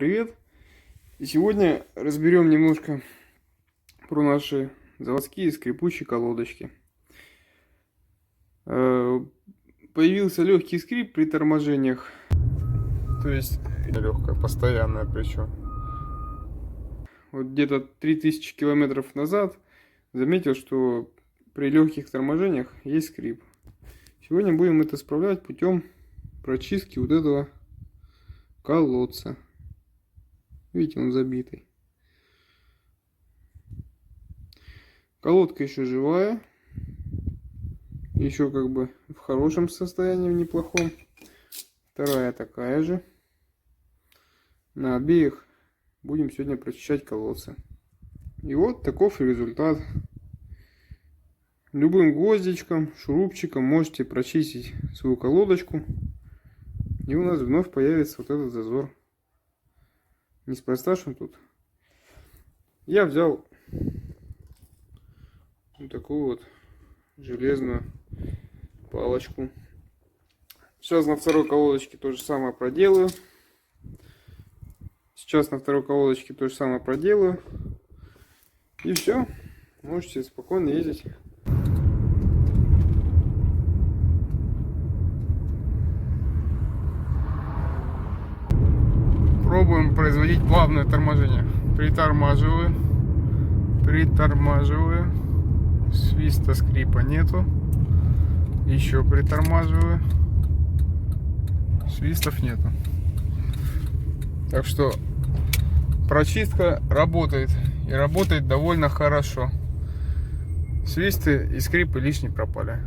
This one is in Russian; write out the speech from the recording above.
привет! И сегодня разберем немножко про наши заводские скрипучие колодочки. Появился легкий скрип при торможениях, то есть легкая, постоянная причем. Вот где-то 3000 километров назад заметил, что при легких торможениях есть скрип. Сегодня будем это исправлять путем прочистки вот этого колодца. Видите, он забитый. Колодка еще живая. Еще как бы в хорошем состоянии, в неплохом. Вторая такая же. На обеих будем сегодня прочищать колодцы. И вот таков результат. Любым гвоздичком, шурупчиком можете прочистить свою колодочку. И у нас вновь появится вот этот зазор. Неспроста, что тут. Я взял вот такую вот железную палочку. Сейчас на второй колодочке то же самое проделаю. И все. Можете спокойно ездить. Пробуем производить плавное торможение. Притормаживаю. Свиста, скрипа нету. Еще притормаживаю. Свистов нету. Так что прочистка работает. И работает довольно хорошо. Свисты и скрипы лишние пропали.